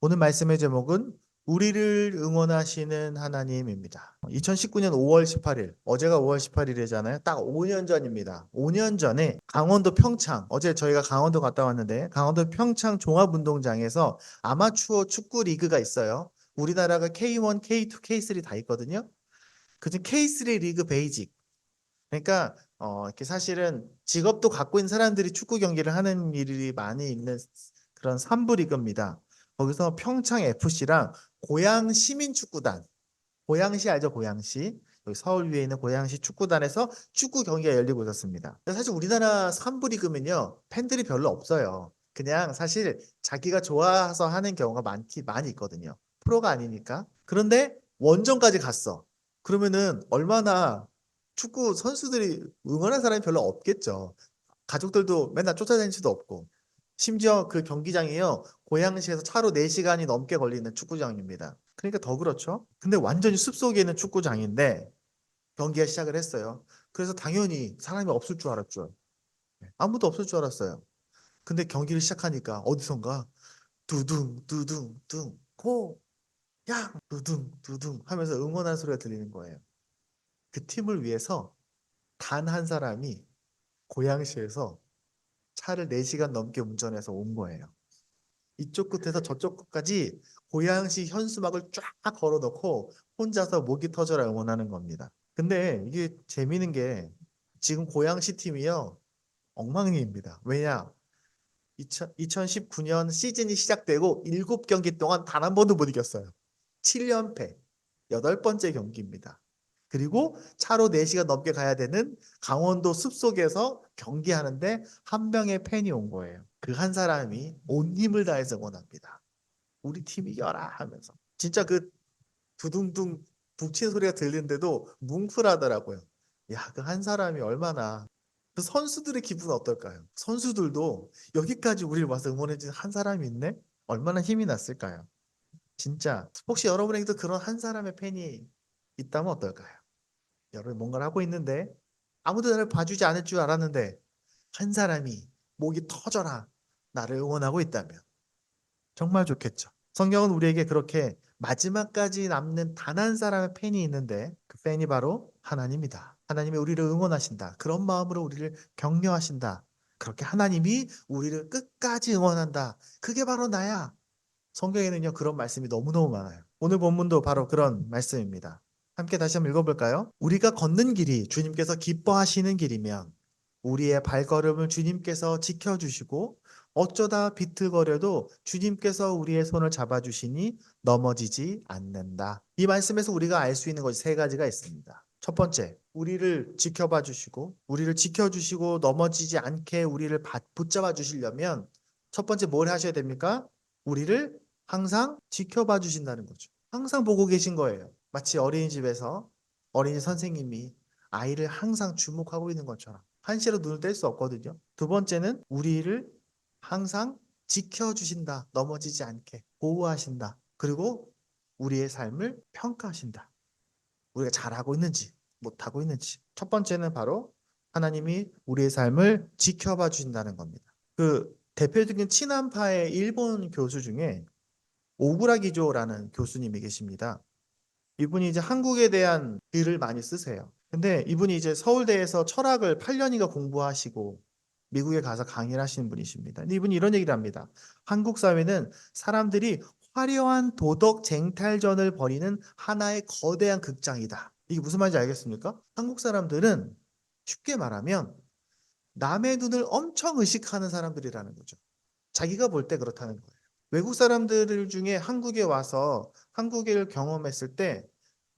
오늘 말씀의 제목은 우리를 응원하시는 하나님입니다. 2019년 5월 18일, 어제가 5월 18일이잖아요. 딱 5년 전입니다. 5년 전에 강원도 평창, 어제 저희가 강원도 갔다 왔는데 강원도 평창 종합운동장에서 아마추어 축구 리그가 있어요. 우리나라가 K1, K2, K3 다 있거든요. 그중 K3 리그 베이직. 그러니까 이렇게 사실은 직업도 갖고 있는 사람들이 축구 경기를 하는 일이 많이 있는 그런 3부 리그입니다. 거기서 평창 FC랑 고양 시민축구단, 고양시 알죠? 고양시. 여기 서울 위에 있는 고양시 축구단에서 축구 경기가 열리고 있었습니다. 근데 사실 우리나라 3부 리그면요, 팬들이 별로 없어요. 그냥 사실 자기가 좋아서 하는 경우가 많이 있거든요. 프로가 아니니까. 그런데 원정까지 갔어. 그러면은 얼마나 축구 선수들이 응원한 사람이 별로 없겠죠. 가족들도 맨날 쫓아다닐 수도 없고. 심지어 그 경기장이요, 고양시에서 차로 4시간이 넘게 걸리는 축구장입니다. 그러니까 더 그렇죠. 근데 완전히 숲속에 있는 축구장인데 경기가 시작을 했어요. 그래서 당연히 사람이 없을 줄 알았죠. 아무도 없을 줄 알았어요. 근데 경기를 시작하니까 어디선가 두둥 두둥 둥 고! 야! 두둥 두둥 하면서 응원하는 소리가 들리는 거예요. 그 팀을 위해서 단 한 사람이 고양시에서 차를 4시간 넘게 운전해서 온 거예요. 이쪽 끝에서 저쪽 끝까지 고양시 현수막을 쫙 걸어놓고 혼자서 목이 터져라 응원하는 겁니다. 근데 이게 재미있는 게 지금 고양시 팀이요, 엉망입니다. 왜냐? 2019년 시즌이 시작되고 7경기 동안 단 한 번도 못 이겼어요. 7연패, 8번째 경기입니다. 그리고 차로 4시간 넘게 가야 되는 강원도 숲속에서 경기하는데 한 명의 팬이 온 거예요. 그 한 사람이 온 힘을 다해서 응원합니다. 우리 팀 이겨라 하면서. 진짜 그 두둥둥 북치는 소리가 들리는데도 뭉클하더라고요. 야, 그 한 사람이 얼마나. 그 선수들의 기분은 어떨까요? 선수들도 여기까지 우리를 와서 응원해준 한 사람이 있네? 얼마나 힘이 났을까요? 진짜 혹시 여러분에게도 그런 한 사람의 팬이 있다면 어떨까요? 여러분 뭔가를 하고 있는데 아무도 나를 봐주지 않을 줄 알았는데 한 사람이 목이 터져라 나를 응원하고 있다면 정말 좋겠죠. 성경은 우리에게 그렇게 마지막까지 남는 단 한 사람의 팬이 있는데 그 팬이 바로 하나님이다. 하나님이 우리를 응원하신다. 그런 마음으로 우리를 격려하신다. 그렇게 하나님이 우리를 끝까지 응원한다. 그게 바로 나야. 성경에는요, 그런 말씀이 너무너무 많아요. 오늘 본문도 바로 그런 말씀입니다. 함께 다시 한번 읽어볼까요? 우리가 걷는 길이 주님께서 기뻐하시는 길이면 우리의 발걸음을 주님께서 지켜주시고 어쩌다 비틀거려도 주님께서 우리의 손을 잡아주시니 넘어지지 않는다. 이 말씀에서 우리가 알 수 있는 것이 세 가지가 있습니다. 첫 번째, 우리를 지켜봐 주시고 우리를 지켜주시고 넘어지지 않게 우리를 붙잡아 주시려면 첫 번째 뭘 하셔야 됩니까? 우리를 항상 지켜봐 주신다는 거죠. 항상 보고 계신 거예요. 마치 어린이집에서 어린이 선생님이 아이를 항상 주목하고 있는 것처럼 한시로 눈을 뗄 수 없거든요. 두 번째는 우리를 항상 지켜주신다. 넘어지지 않게 보호하신다. 그리고 우리의 삶을 평가하신다. 우리가 잘하고 있는지 못하고 있는지. 첫 번째는 바로 하나님이 우리의 삶을 지켜봐 주신다는 겁니다. 그 대표적인 친한파의 일본 교수 중에 오구라기조라는 교수님이 계십니다. 이분이 이제 한국에 대한 글을 많이 쓰세요. 근데 이분이 이제 서울대에서 철학을 8년인가 공부하시고 미국에 가서 강의를 하시는 분이십니다. 근데 이분이 이런 얘기를 합니다. 한국 사회는 사람들이 화려한 도덕 쟁탈전을 벌이는 하나의 거대한 극장이다. 이게 무슨 말인지 알겠습니까? 한국 사람들은 쉽게 말하면 남의 눈을 엄청 의식하는 사람들이라는 거죠. 자기가 볼 때 그렇다는 거예요. 외국 사람들 중에 한국에 와서 한국을 경험했을 때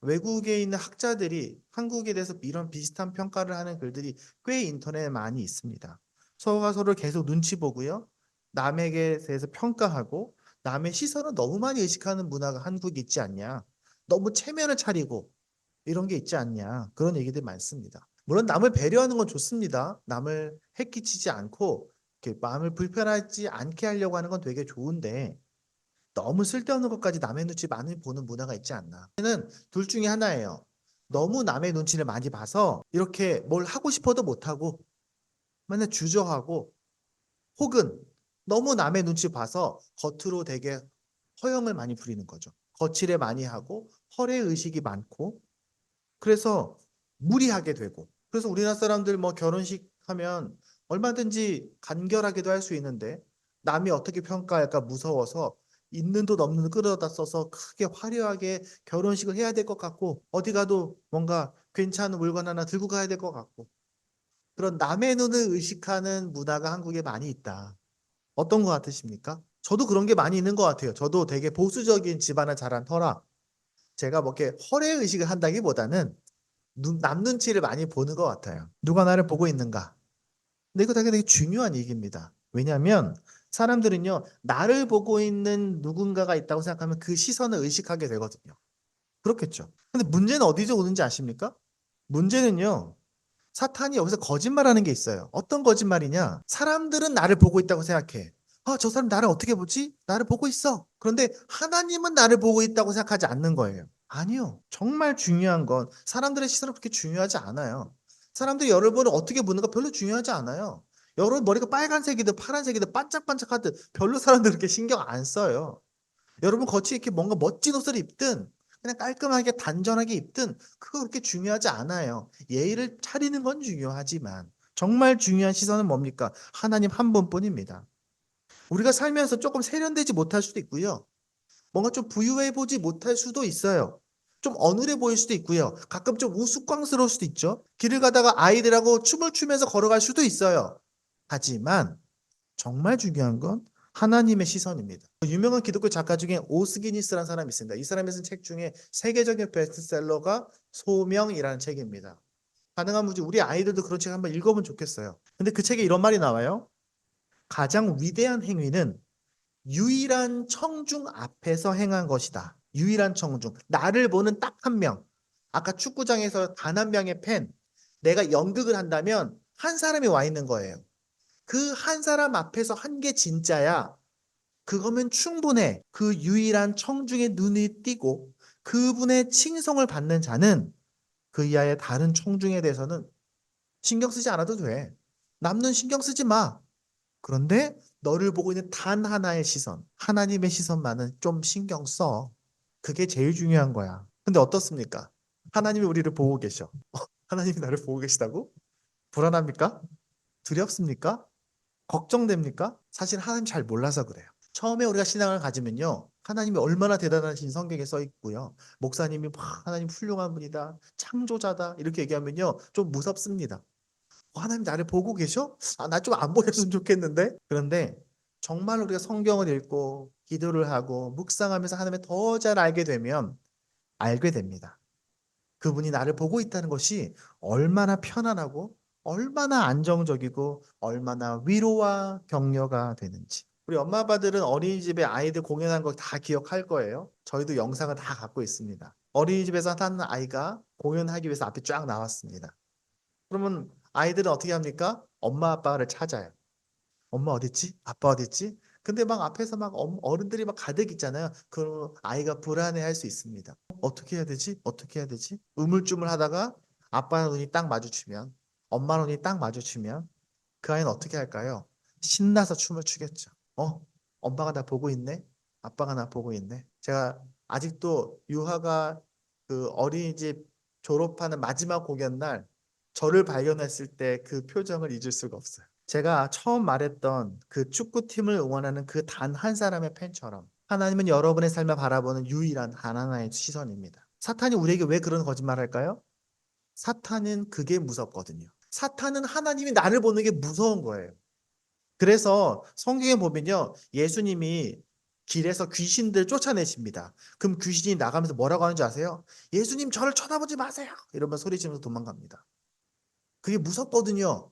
외국에 있는 학자들이 한국에 대해서 이런 비슷한 평가를 하는 글들이 꽤 인터넷에 많이 있습니다. 서로가 서로를 계속 눈치 보고요. 남에게 대해서 평가하고 남의 시선을 너무 많이 의식하는 문화가 한국에 있지 않냐. 너무 체면을 차리고 이런 게 있지 않냐. 그런 얘기들이 많습니다. 물론 남을 배려하는 건 좋습니다. 남을 해끼치지 않고 이렇게 마음을 불편하지 않게 하려고 하는 건 되게 좋은데 너무 쓸데없는 것까지 남의 눈치 많이 보는 문화가 있지 않나. 저는 둘 중에 하나예요. 너무 남의 눈치를 많이 봐서 이렇게 뭘 하고 싶어도 못하고 맨날 주저하고 혹은 너무 남의 눈치 봐서 겉으로 되게 허영을 많이 부리는 거죠. 거칠에 많이 하고 허례의식이 많고 그래서 무리하게 되고 그래서 우리나라 사람들 뭐 결혼식 하면 얼마든지 간결하게도 할 수 있는데 남이 어떻게 평가할까 무서워서 있는 돈 없는 돈 끌어다 써서 크게 화려하게 결혼식을 해야 될 것 같고 어디 가도 뭔가 괜찮은 물건 하나 들고 가야 될 것 같고 그런 남의 눈을 의식하는 문화가 한국에 많이 있다. 어떤 것 같으십니까? 저도 그런 게 많이 있는 것 같아요. 저도 되게 보수적인 집안을 자란 터라 제가 뭐 이렇게 허례 의식을 한다기보다는 남 눈치를 많이 보는 것 같아요. 누가 나를 보고 있는가? 근데 이거 되게 중요한 얘기입니다. 왜냐하면 사람들은요, 나를 보고 있는 누군가가 있다고 생각하면 그 시선을 의식하게 되거든요. 그렇겠죠. 근데 문제는 어디서 오는지 아십니까? 문제는요, 사탄이 여기서 거짓말하는 게 있어요. 어떤 거짓말이냐? 사람들은 나를 보고 있다고 생각해. 아, 저 사람 나를 어떻게 보지? 나를 보고 있어. 그런데 하나님은 나를 보고 있다고 생각하지 않는 거예요. 아니요. 정말 중요한 건 사람들의 시선은 그렇게 중요하지 않아요. 사람들이 여러분을 어떻게 보는가 별로 중요하지 않아요. 여러분 머리가 빨간색이든 파란색이든 반짝반짝하든 별로 사람들 그렇게 신경 안 써요. 여러분 겉이 이렇게 뭔가 멋진 옷을 입든 그냥 깔끔하게 단정하게 입든 그거 그렇게 중요하지 않아요. 예의를 차리는 건 중요하지만 정말 중요한 시선은 뭡니까? 하나님 한 분뿐입니다. 우리가 살면서 조금 세련되지 못할 수도 있고요. 뭔가 좀 부유해 보지 못할 수도 있어요. 좀 어눌해 보일 수도 있고요. 가끔 좀 우스꽝스러울 수도 있죠. 길을 가다가 아이들하고 춤을 추면서 걸어갈 수도 있어요. 하지만 정말 중요한 건 하나님의 시선입니다. 유명한 기독교 작가 중에 오스기니스라는 사람이 있습니다. 이 사람이 쓴 책 중에 세계적인 베스트셀러가 소명이라는 책입니다. 가능하면 우리 아이들도 그런 책 한번 읽어보면 좋겠어요. 근데 그 책에 이런 말이 나와요. 가장 위대한 행위는 유일한 청중 앞에서 행한 것이다. 유일한 청중. 나를 보는 딱 한 명. 아까 축구장에서 단 한 명의 팬. 내가 연극을 한다면 한 사람이 와 있는 거예요. 그 한 사람 앞에서 한 게 진짜야. 그거면 충분해. 그 유일한 청중의 눈이 띄고 그분의 칭송을 받는 자는 그 이하의 다른 청중에 대해서는 신경 쓰지 않아도 돼. 남는 신경 쓰지 마. 그런데 너를 보고 있는 단 하나의 시선, 하나님의 시선만은 좀 신경 써. 그게 제일 중요한 거야. 근데 어떻습니까? 하나님이 우리를 보고 계셔. 하나님이 나를 보고 계시다고? 불안합니까? 두렵습니까? 걱정됩니까? 사실 하나님 잘 몰라서 그래요. 처음에 우리가 신앙을 가지면요. 하나님이 얼마나 대단하신 성경에 써 있고요. 목사님이 막 하나님 훌륭한 분이다. 창조자다. 이렇게 얘기하면요. 좀 무섭습니다. 하나님 나를 보고 계셔? 아, 나 좀 안 보였으면 좋겠는데? 그런데 정말 우리가 성경을 읽고 기도를 하고 묵상하면서 하나님을 더 잘 알게 되면 알게 됩니다. 그분이 나를 보고 있다는 것이 얼마나 편안하고 얼마나 안정적이고 얼마나 위로와 격려가 되는지. 우리 엄마 아빠들은 어린이집에 아이들 공연한 거 다 기억할 거예요. 저희도 영상을 다 갖고 있습니다. 어린이집에서 한 아이가 공연하기 위해서 앞에 쫙 나왔습니다. 그러면 아이들은 어떻게 합니까? 엄마 아빠를 찾아요. 엄마 어딨지? 아빠 어딨지? 근데 막 앞에서 막 어른들이 막 가득 있잖아요. 그 아이가 불안해할 수 있습니다. 어떻게 해야 되지? 어떻게 해야 되지? 우물쭈물하다가 아빠 눈이 딱 마주치면, 엄마 눈이 딱 마주치면 그 아이는 어떻게 할까요? 신나서 춤을 추겠죠. 엄마가 나 보고 있네. 아빠가 나 보고 있네. 제가 아직도 유하가 그 어린이집 졸업하는 마지막 공연 날 저를 발견했을 때 그 표정을 잊을 수가 없어요. 제가 처음 말했던 그 축구팀을 응원하는 그 단 한 사람의 팬처럼 하나님은 여러분의 삶을 바라보는 유일한 단 하나의 시선입니다. 사탄이 우리에게 왜 그런 거짓말을 할까요? 사탄은 그게 무섭거든요. 사탄은 하나님이 나를 보는 게 무서운 거예요. 그래서 성경에 보면요. 예수님이 길에서 귀신들 쫓아내십니다. 그럼 귀신이 나가면서 뭐라고 하는지 아세요? 예수님 저를 쳐다보지 마세요. 이러면 소리치면서 도망갑니다. 그게 무섭거든요.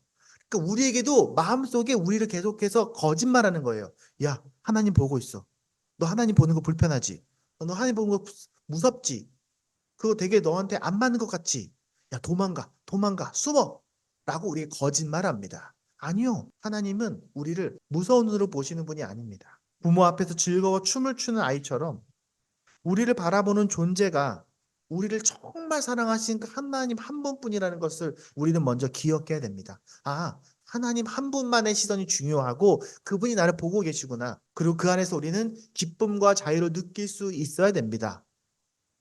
그러니까 우리에게도 마음속에 우리를 계속해서 거짓말하는 거예요. 야, 하나님 보고 있어. 너 하나님 보는 거 불편하지? 너 하나님 보는 거 무섭지? 그거 되게 너한테 안 맞는 것 같지? 야, 도망가, 도망가, 숨어! 라고 우리에게 거짓말합니다. 아니요. 하나님은 우리를 무서운 눈으로 보시는 분이 아닙니다. 부모 앞에서 즐거워 춤을 추는 아이처럼 우리를 바라보는 존재가 우리를 정말 사랑하신 그 하나님 한 분뿐이라는 것을 우리는 먼저 기억해야 됩니다. 아, 하나님 한 분만의 시선이 중요하고 그분이 나를 보고 계시구나. 그리고 그 안에서 우리는 기쁨과 자유를 느낄 수 있어야 됩니다.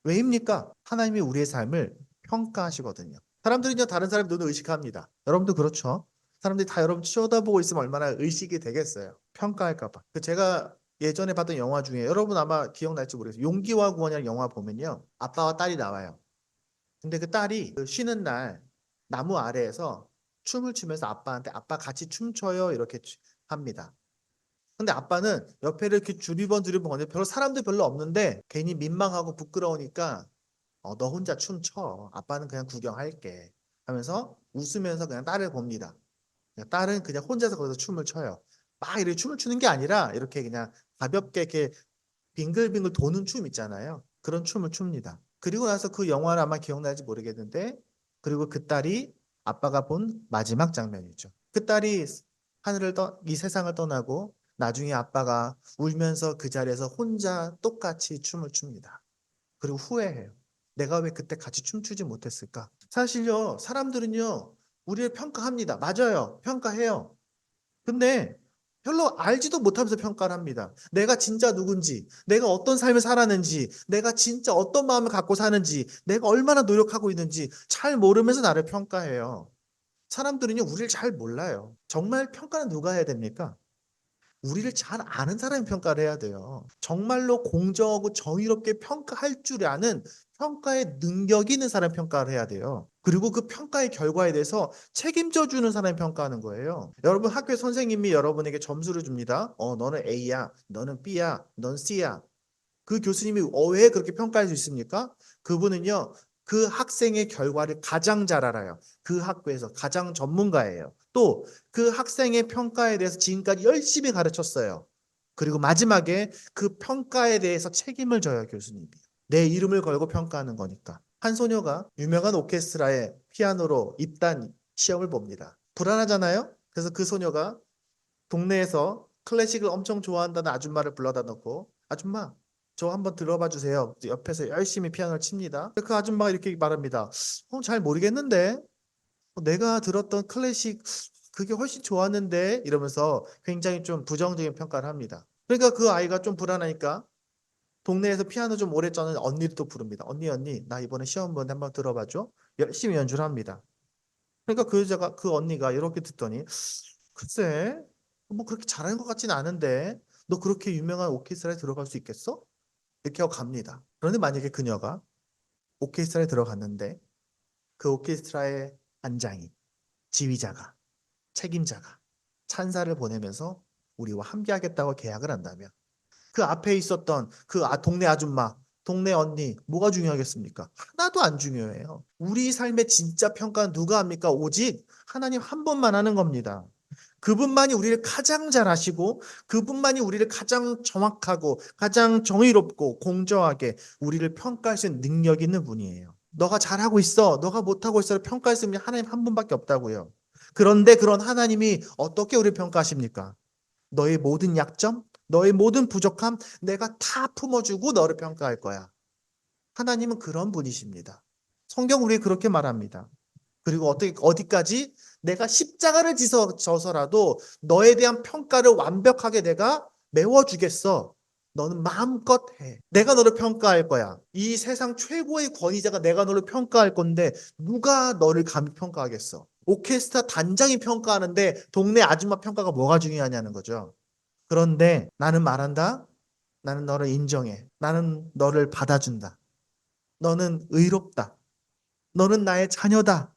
왜입니까? 하나님이 우리의 삶을 평가하시거든요. 사람들은요, 다른 사람 눈을 의식합니다. 여러분도 그렇죠? 사람들이 다 여러분 쳐다보고 있으면 얼마나 의식이 되겠어요. 평가할까 봐. 제가 예전에 봤던 영화 중에 여러분 아마 기억날지 모르겠어요. 용기와 구원이라는 영화 보면요. 아빠와 딸이 나와요. 근데 그 딸이 그 쉬는 날 나무 아래에서 춤을 추면서 아빠한테 아빠 같이 춤춰요 이렇게 합니다. 근데 아빠는 옆에를 이렇게 두리번 거는데 별로 사람들 별로 없는데 괜히 민망하고 부끄러우니까 너 혼자 춤춰. 아빠는 그냥 구경할게. 하면서 웃으면서 그냥 딸을 봅니다. 딸은 그냥 혼자서 거기서 춤을 춰요. 막 이렇게 춤을 추는 게 아니라 이렇게 그냥 가볍게 이렇게 빙글빙글 도는 춤 있잖아요. 그런 춤을 춥니다. 그리고 나서 그 영화를 아마 기억날지 모르겠는데 그리고 그 딸이 아빠가 본 마지막 장면이죠. 그 딸이 이 세상을 떠나고 나중에 아빠가 울면서 그 자리에서 혼자 똑같이 춤을 춥니다. 그리고 후회해요. 내가 왜 그때 같이 춤추지 못했을까? 사실요, 사람들은요, 우리를 평가합니다. 맞아요. 평가해요. 근데 별로 알지도 못하면서 평가를 합니다. 내가 진짜 누군지, 내가 어떤 삶을 살았는지, 내가 진짜 어떤 마음을 갖고 사는지, 내가 얼마나 노력하고 있는지 잘 모르면서 나를 평가해요. 사람들은요, 우리를 잘 몰라요. 정말 평가는 누가 해야 됩니까? 우리를 잘 아는 사람이 평가를 해야 돼요. 정말로 공정하고 정의롭게 평가할 줄 아는 평가의 능력이 있는 사람 평가를 해야 돼요. 그리고 그 평가의 결과에 대해서 책임져 주는 사람이 평가하는 거예요. 여러분 학교 선생님이 여러분에게 점수를 줍니다. 너는 A야, 너는 B야, 넌 C야. 그 교수님이 왜 그렇게 평가할 수 있습니까? 그분은요, 그 학생의 결과를 가장 잘 알아요. 그 학교에서 가장 전문가예요. 또 그 학생의 평가에 대해서 지금까지 열심히 가르쳤어요. 그리고 마지막에 그 평가에 대해서 책임을 져요, 교수님이. 내 이름을 걸고 평가하는 거니까. 한 소녀가 유명한 오케스트라에 피아노로 입단 시험을 봅니다. 불안하잖아요? 그래서 그 소녀가 동네에서 클래식을 엄청 좋아한다는 아줌마를 불러다 놓고 아줌마 저 한번 들어봐 주세요. 옆에서 열심히 피아노를 칩니다. 그 아줌마가 이렇게 말합니다. 잘 모르겠는데 내가 들었던 클래식 그게 훨씬 좋았는데 이러면서 굉장히 좀 부정적인 평가를 합니다. 그러니까 그 아이가 좀 불안하니까 동네에서 피아노 좀 오래 쳐는 언니를 또 부릅니다. 언니 나 이번에 시험 보는데 한번 들어봐줘. 열심히 연주를 합니다. 그러니까 그 여자가 그 언니가 이렇게 듣더니 글쎄 뭐 그렇게 잘하는 것 같지는 않은데 너 그렇게 유명한 오케스트라에 들어갈 수 있겠어? 이렇게 하고 갑니다. 그런데 만약에 그녀가 오케스트라에 들어갔는데 그 오케스트라의 단장이 지휘자가 책임자가 찬사를 보내면서 우리와 함께하겠다고 계약을 한다면 그 앞에 있었던 그 동네 아줌마 동네 언니 뭐가 중요하겠습니까? 하나도 안 중요해요. 우리 삶의 진짜 평가는 누가 합니까? 오직 하나님 한 분만 하는 겁니다. 그분만이 우리를 가장 잘 아시고 그분만이 우리를 가장 정확하고 가장 정의롭고 공정하게 우리를 평가할 수 있는 능력이 있는 분이에요. 너가 잘하고 있어. 너가 못하고 있어를 평가할 수 있는 하나님 한 분밖에 없다고요. 그런데 그런 하나님이 어떻게 우리를 평가하십니까? 너의 모든 약점, 너의 모든 부족함 내가 다 품어주고 너를 평가할 거야. 하나님은 그런 분이십니다. 성경 우리 그렇게 말합니다. 그리고 어디까지 내가 십자가를 져서라도 너에 대한 평가를 완벽하게 내가 메워주겠어. 너는 마음껏 해. 내가 너를 평가할 거야. 이 세상 최고의 권위자가 내가 너를 평가할 건데 누가 너를 감히 평가하겠어? 오케스트라 단장이 평가하는데 동네 아줌마 평가가 뭐가 중요하냐는 거죠. 그런데 나는 말한다. 나는 너를 인정해. 나는 너를 받아준다. 너는 의롭다. 너는 나의 자녀다.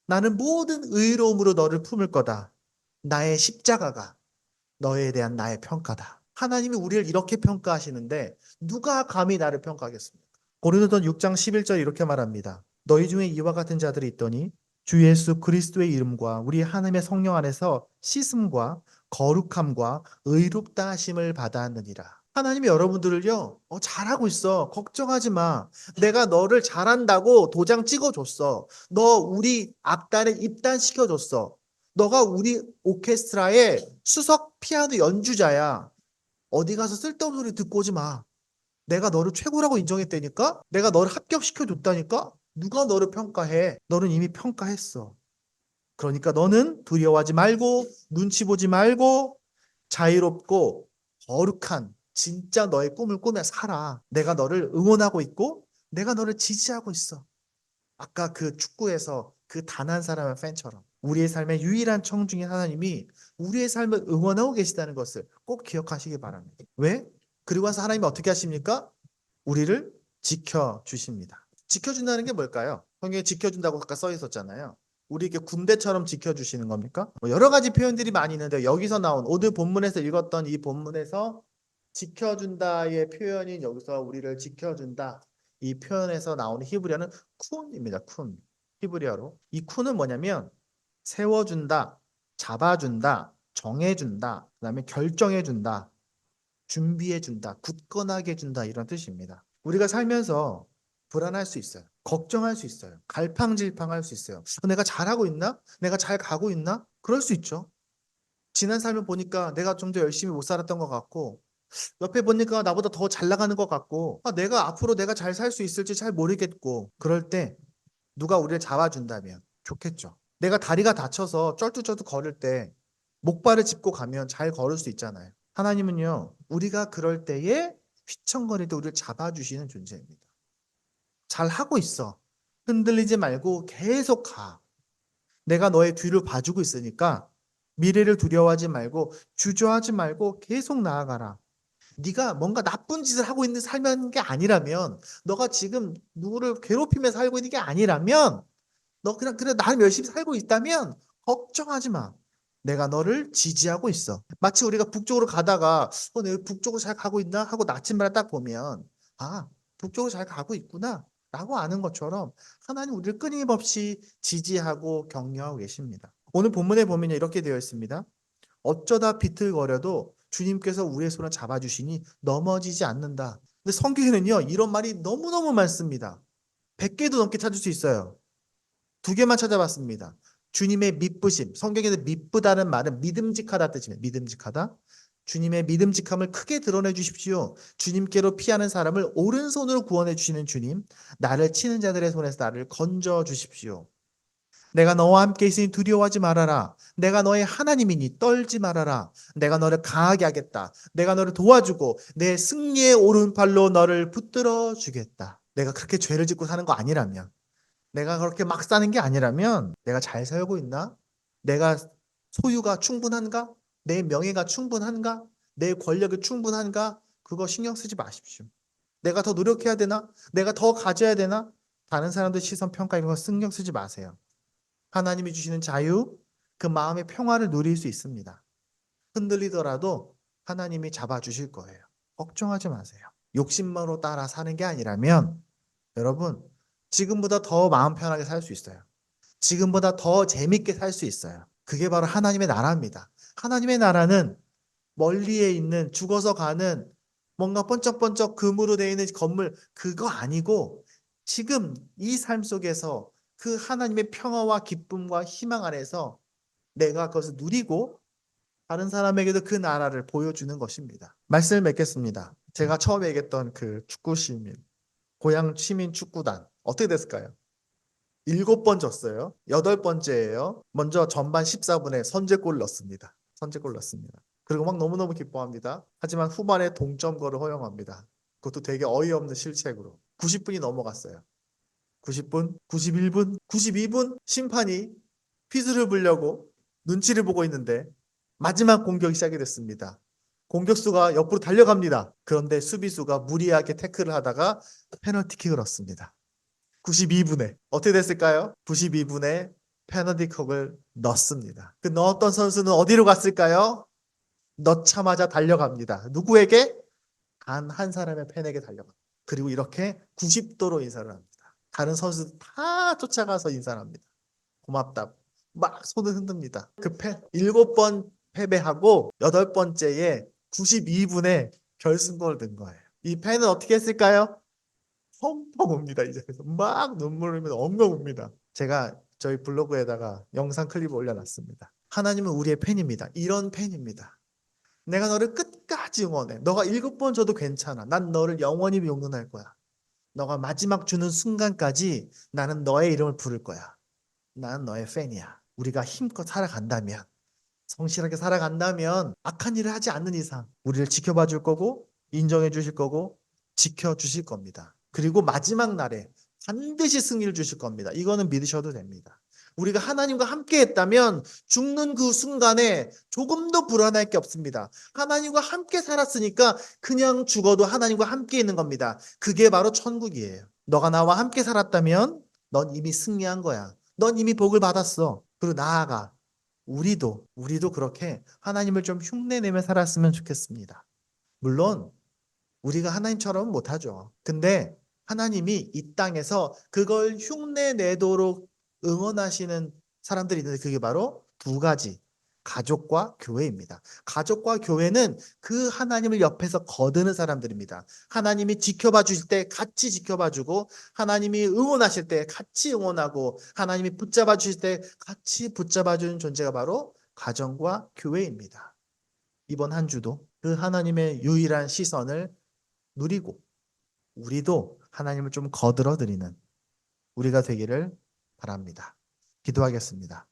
나는 모든 의로움으로 너를 품을 거다. 나의 십자가가 너에 대한 나의 평가다. 하나님이 우리를 이렇게 평가하시는데 누가 감히 나를 평가하겠습니까? 고린도전 6장 11절 이렇게 말합니다. 너희 중에 이와 같은 자들이 있더니 주 예수 그리스도의 이름과 우리 하나님의 성령 안에서 씻음과 거룩함과 의롭다 하심을 받았느니라. 하나님이 여러분들을요, 잘하고 있어. 걱정하지 마. 내가 너를 잘한다고 도장 찍어줬어. 너 우리 악단에 입단시켜줬어. 너가 우리 오케스트라의 수석 피아노 연주자야. 어디 가서 쓸데없는 소리 듣고 오지 마. 내가 너를 최고라고 인정했다니까? 내가 너를 합격시켜 줬다니까? 누가 너를 평가해? 너는 이미 평가했어. 그러니까 너는 두려워하지 말고 눈치 보지 말고 자유롭고 거룩한 진짜 너의 꿈을 꾸며 살아. 내가 너를 응원하고 있고 내가 너를 지지하고 있어. 아까 그 축구에서 그 단 한 사람의 팬처럼 우리의 삶의 유일한 청중인 하나님이 우리의 삶을 응원하고 계시다는 것을 꼭 기억하시기 바랍니다. 왜? 그리고 와서 하나님이 어떻게 하십니까? 우리를 지켜주십니다. 지켜준다는 게 뭘까요? 성경에 지켜준다고 아까 써 있었잖아요. 우리 이렇게 군대처럼 지켜주시는 겁니까? 뭐 여러 가지 표현들이 많이 있는데 여기서 나온 오늘 본문에서 읽었던 이 본문에서 지켜준다의 표현인 여기서 우리를 지켜준다 이 표현에서 나오는 히브리어는 쿤입니다. 쿤. 히브리어로. 이 쿤은 뭐냐면 세워준다, 잡아준다, 정해준다, 그다음에 결정해준다, 준비해준다, 굳건하게 해준다 이런 뜻입니다. 우리가 살면서 불안할 수 있어요. 걱정할 수 있어요. 갈팡질팡할 수 있어요. 내가 잘하고 있나? 내가 잘 가고 있나? 그럴 수 있죠. 지난 삶을 보니까 내가 좀 더 열심히 못 살았던 것 같고 옆에 보니까 나보다 더 잘 나가는 것 같고 내가 앞으로 내가 잘 살 수 있을지 잘 모르겠고 그럴 때 누가 우리를 잡아준다면 좋겠죠. 내가 다리가 다쳐서 쩔뚝쩔뚝 걸을 때 목발을 짚고 가면 잘 걸을 수 있잖아요. 하나님은요 우리가 그럴 때에 휘청거릴 때 우리를 잡아주시는 존재입니다. 잘 하고 있어. 흔들리지 말고 계속 가. 내가 너의 뒤를 봐주고 있으니까 미래를 두려워하지 말고 주저하지 말고 계속 나아가라. 네가 뭔가 나쁜 짓을 하고 있는 살면 게 아니라면 너가 지금 누구를 괴롭히며 살고 있는 게 아니라면 너 그냥 그래 나름 열심히 살고 있다면 걱정하지 마. 내가 너를 지지하고 있어. 마치 우리가 북쪽으로 가다가 내가 북쪽으로 잘 가고 있나 하고 나침반을 딱 보면 북쪽으로 잘 가고 있구나 라고 아는 것처럼 하나님 우리를 끊임없이 지지하고 격려하고 계십니다. 오늘 본문에 보면 이렇게 되어 있습니다. 어쩌다 비틀거려도 주님께서 우리의 손을 잡아주시니 넘어지지 않는다. 근데 성경에는요 이런 말이 너무너무 많습니다. 100개도 넘게 찾을 수 있어요. 2개만 찾아봤습니다. 주님의 미쁘심. 성경에는 미쁘다는 말은 믿음직하다 뜻입니다. 믿음직하다. 주님의 믿음직함을 크게 드러내 주십시오. 주님께로 피하는 사람을 오른손으로 구원해 주시는 주님. 나를 치는 자들의 손에서 나를 건져 주십시오. 내가 너와 함께 있으니 두려워하지 말아라. 내가 너의 하나님이니 떨지 말아라. 내가 너를 강하게 하겠다. 내가 너를 도와주고 내 승리의 오른팔로 너를 붙들어 주겠다. 내가 그렇게 죄를 짓고 사는 거 아니라면 내가 그렇게 막 사는 게 아니라면 내가 잘 살고 있나? 내가 소유가 충분한가? 내 명예가 충분한가? 내 권력이 충분한가? 그거 신경 쓰지 마십시오. 내가 더 노력해야 되나? 내가 더 가져야 되나? 다른 사람들 시선 평가 이런 거 신경 쓰지 마세요. 하나님이 주시는 자유, 그 마음의 평화를 누릴 수 있습니다. 흔들리더라도 하나님이 잡아주실 거예요. 걱정하지 마세요. 욕심만으로 따라 사는 게 아니라면 여러분 지금보다 더 마음 편하게 살 수 있어요. 지금보다 더 재밌게 살 수 있어요. 그게 바로 하나님의 나라입니다. 하나님의 나라는 멀리에 있는 죽어서 가는 뭔가 번쩍번쩍 금으로 되어 있는 건물 그거 아니고 지금 이 삶 속에서 그 하나님의 평화와 기쁨과 희망 안에서 내가 그것을 누리고 다른 사람에게도 그 나라를 보여주는 것입니다. 말씀을 맺겠습니다. 제가 처음에 얘기했던 그 축구 시민, 고향 시민 축구단 어떻게 됐을까요? 7번 졌어요. 8번째예요. 먼저 전반 14분에 선제골 넣습니다. 선제골 넣습니다. 그리고 막 너무너무 기뻐합니다. 하지만 후반에 동점골을 허용합니다. 그것도 되게 어이없는 실책으로. 90분이 넘어갔어요. 90분, 91분, 92분 심판이 휘슬을 불려고 눈치를 보고 있는데 마지막 공격이 시작이 됐습니다. 공격수가 옆으로 달려갑니다. 그런데 수비수가 무리하게 태클을 하다가 페널티킥을 얻습니다. 92분에 어떻게 됐을까요? 92분에 페널티킥을 넣습니다. 그 넣었던 선수는 어디로 갔을까요? 넣자마자 달려갑니다. 누구에게? 단 한 사람의 팬에게 달려갑니다. 그리고 이렇게 90도로 인사를 합니다. 다른 선수들 다 쫓아가서 인사를 합니다. 고맙다. 막 손을 흔듭니다. 그 7번 패배하고 8번째에 92분에 결승골을 넣은 거예요. 이 팬은 어떻게 했을까요? 펑펑 웁니다. 이제 막 눈물을 흘리면서 엉엉 웁니다. 제가 저희 블로그에다가 영상 클립을 올려놨습니다. 하나님은 우리의 팬입니다. 이런 팬입니다. 내가 너를 끝까지 응원해. 너가 7번 줘도 괜찮아. 난 너를 영원히 용서할 거야. 너가 마지막 주는 순간까지 나는 너의 이름을 부를 거야. 나는 너의 팬이야. 우리가 힘껏 살아간다면, 성실하게 살아간다면 악한 일을 하지 않는 이상 우리를 지켜봐 줄 거고 인정해 주실 거고 지켜주실 겁니다. 그리고 마지막 날에 반드시 승리를 주실 겁니다. 이거는 믿으셔도 됩니다. 우리가 하나님과 함께 했다면 죽는 그 순간에 조금도 불안할 게 없습니다. 하나님과 함께 살았으니까 그냥 죽어도 하나님과 함께 있는 겁니다. 그게 바로 천국이에요. 너가 나와 함께 살았다면 넌 이미 승리한 거야. 넌 이미 복을 받았어. 그리고 나아가. 우리도 그렇게 하나님을 좀 흉내내며 살았으면 좋겠습니다. 물론 우리가 하나님처럼 못하죠. 근데 하나님이 이 땅에서 그걸 흉내내도록 응원하시는 사람들이 있는데 그게 바로 두 가지. 가족과 교회입니다. 가족과 교회는 그 하나님을 옆에서 거드는 사람들입니다. 하나님이 지켜봐 주실 때 같이 지켜봐 주고, 하나님이 응원하실 때 같이 응원하고, 하나님이 붙잡아 주실 때 같이 붙잡아 주는 존재가 바로 가정과 교회입니다. 이번 한 주도 그 하나님의 유일한 시선을 누리고 우리도 하나님을 좀 거들어 드리는 우리가 되기를 바랍니다. 기도하겠습니다.